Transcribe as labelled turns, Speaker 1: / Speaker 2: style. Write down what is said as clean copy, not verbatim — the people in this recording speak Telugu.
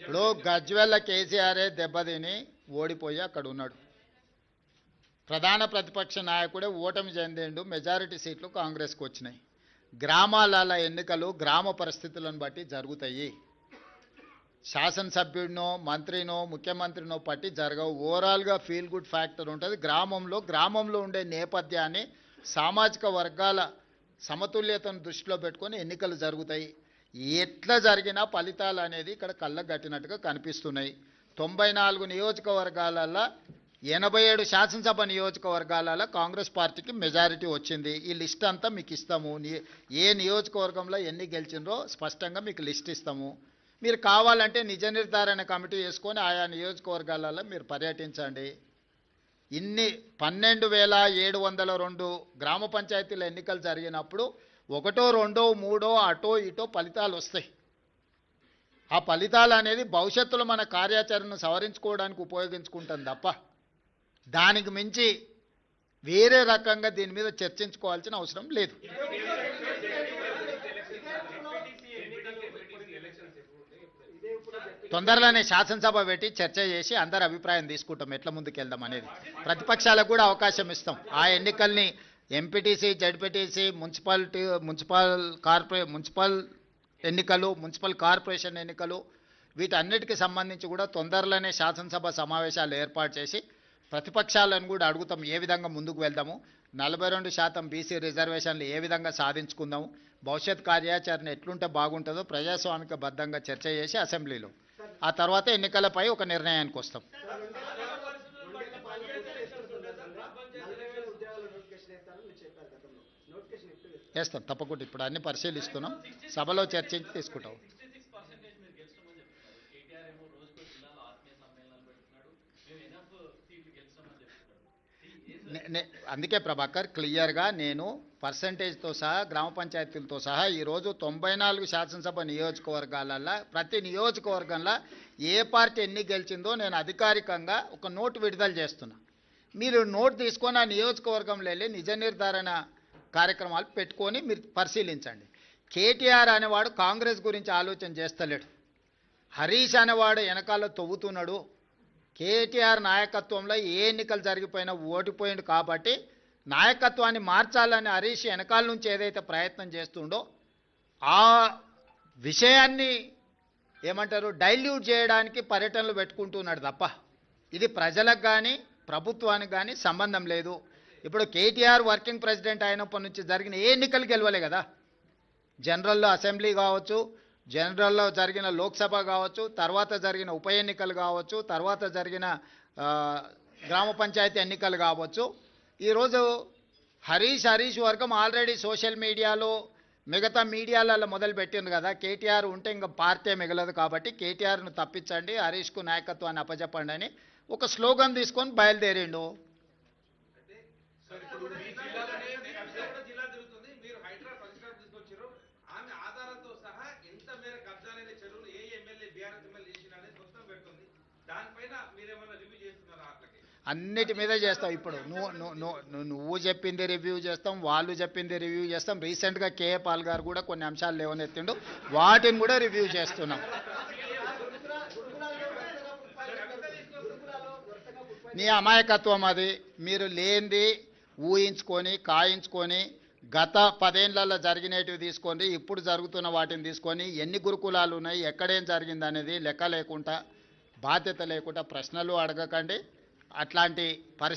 Speaker 1: ఇప్పుడు గజ్వెల్ల కేసీఆరే దెబ్బతిని ఓడిపోయి అక్కడ ఉన్నాడు. ప్రధాన ప్రతిపక్ష నాయకుడే ఓటమి చెందిండు. మెజారిటీ సీట్లు కాంగ్రెస్కి వచ్చినాయి. గ్రామాల ఎన్నికలు గ్రామ పరిస్థితులను బట్టి జరుగుతాయి. శాసనసభ్యుడినో మంత్రినో ముఖ్యమంత్రినో పట్టి జరగవు. ఓవరాల్గా ఫీల్ గుడ్ ఫ్యాక్టర్ ఉంటుంది. గ్రామంలో ఉండే నేపథ్యాన్ని సామాజిక వర్గాల సమతుల్యతను దృష్టిలో పెట్టుకొని ఎన్నికలు జరుగుతాయి. ఎట్లా జరిగినా ఫలితాలు అనేది ఇక్కడ కళ్ళకు కట్టినట్టుగా కనిపిస్తున్నాయి. 94 నియోజకవర్గాలలో 87 శాసనసభ నియోజకవర్గాలలో కాంగ్రెస్ పార్టీకి మెజారిటీ వచ్చింది. ఈ లిస్ట్ అంతా మీకు ఇస్తాము. ఏ నియోజకవర్గంలో ఎన్ని గెలిచిందో స్పష్టంగా మీకు లిస్ట్ ఇస్తాము. మీరు కావాలంటే నిజ నిర్ధారణ కమిటీ వేసుకొని ఆయా నియోజకవర్గాలలో మీరు పర్యటించండి. ఇన్ని 12,702 గ్రామ పంచాయతీల ఎన్నికలు జరిగినప్పుడు 1, 2, 3 అటో ఇటో ఫలితాలు వస్తాయి. ఆ ఫలితాలు అనేది భవిష్యత్తులో మన కార్యాచరణను సవరించుకోవడానికి ఉపయోగించుకుంటాం తప్ప దానికి మించి వేరే రకంగా దీని మీద చర్చించుకోవాల్సిన అవసరం లేదు. తొందరలోనే శాసనసభ పెట్టి చర్చ చేసి అందరి అభిప్రాయం తీసుకుంటాం ఎట్లా ముందుకు వెళ్దాం అనేది. ప్రతిపక్షాలకు కూడా అవకాశం ఇస్తాం. ఆ ఎన్నికల్ని ఎంపీటీసీ, జడ్పీటీసీ, మున్సిపల్ ఎన్నికలు, మున్సిపల్ కార్పొరేషన్ ఎన్నికలు వీటన్నిటికీ సంబంధించి కూడా తొందరలోనే శాసనసభ సమావేశాలు ఏర్పాటు చేసి ప్రతిపక్షాలను కూడా అడుగుతాం ఏ విధంగా ముందుకు వెళ్దాము, 42% బీసీ రిజర్వేషన్లు ఏ విధంగా సాధించుకుందాము, భవిష్యత్ కార్యాచరణ ఎట్లుంటే బాగుంటుందో ప్రజాస్వామిక బద్ధంగా చర్చ చేసి అసెంబ్లీలో ఆ తర్వాత ఎన్నికలపై ఒక నిర్ణయానికి వస్తాం. వేస్తాం తప్పకుండా. ఇప్పుడు అన్ని పరిశీలిస్తున్నాం, సభలో చర్చించి తీసుకుంటాం. అందుకే ప్రభాకర్ క్లియర్గా నేను పర్సంటేజ్తో సహా గ్రామ పంచాయతీలతో సహా ఈరోజు 94 శాసనసభ నియోజకవర్గాలలో ప్రతి నియోజకవర్గంలో ఏ పార్టీ ఎన్ని గెలిచిందో నేను అధికారికంగా ఒక నోటు విడుదల చేస్తున్నా. మీరు నోటు తీసుకొని ఆ నియోజకవర్గంలో వెళ్ళి నిజ నిర్ధారణ కార్యక్రమాలు పెట్టుకొని మీరు పరిశీలించండి. కేటీఆర్ అనేవాడు కాంగ్రెస్ గురించి ఆలోచన చేస్తలేడు. హరీష్ అనేవాడు వెనకాల తవ్వుతున్నాడు. కేటీఆర్ నాయకత్వంలో ఏ ఎన్నికలు జరిగిపోయినా ఓడిపోయిండు కాబట్టి నాయకత్వాన్ని మార్చాలని హరీష్ వెనకాల నుంచి ఏదైతే ప్రయత్నం చేస్తుండో ఆ విషయాన్ని ఏమంటారు డైల్యూట్ చేయడానికి పర్యటనలు పెట్టుకుంటున్నాడు తప్ప ఇది ప్రజలకు కానీ ప్రభుత్వానికి కానీ సంబంధం లేదు. ఇప్పుడు కేటీఆర్ వర్కింగ్ ప్రెసిడెంట్ అయినప్పటి నుంచి జరిగిన ఏ ఎన్నికలు గెలవలే కదా. జనరల్లో అసెంబ్లీ కావచ్చు, జనరల్లో జరిగిన లోక్సభ కావచ్చు, తర్వాత జరిగిన ఉప ఎన్నికలు కావచ్చు, తర్వాత జరిగిన గ్రామ పంచాయతీ ఎన్నికలు కావచ్చు. ఈరోజు హరీష్ వర్గం ఆల్రెడీ సోషల్ మీడియాలో మిగతా మీడియాలలో మొదలుపెట్టింది కదా. కేటీఆర్ ఉంటే ఇంకా పార్టీ మిగలదు కాబట్టి కేటీఆర్ను తప్పించండి, హరీష్కు నాయకత్వాన్ని అప్పచెప్పండి అని ఒక స్లోగన్ తీసుకొని బయలుదేరిండు. అన్నిటి మీద చేస్తాం. ఇప్పుడు నువ్వు చెప్పింది రివ్యూ చేస్తాం, వాళ్ళు చెప్పింది రివ్యూ చేస్తాం. రీసెంట్గా కేఏ పాల్ గారు కూడా కొన్ని అంశాలు లేవనెత్తిండు, వాటిని కూడా రివ్యూ చేస్తున్నాం. నీ అమాయకత్వం అది. మీరు లేనిది ఊహించుకొని కాయించుకొని గత 10 ఏళ్లలో జరిగినవి తీసుకొని ఇప్పుడు జరుగుతున్న వాటిని తీసుకొని ఎన్ని గురుకులాలు ఉన్నాయి, ఎక్కడేం జరిగింది అనేది లెక్క లేకుండా బాధ్యత లేకుండా ప్రశ్నలు అడగకండి. అట్లాంటి పరిస్థితి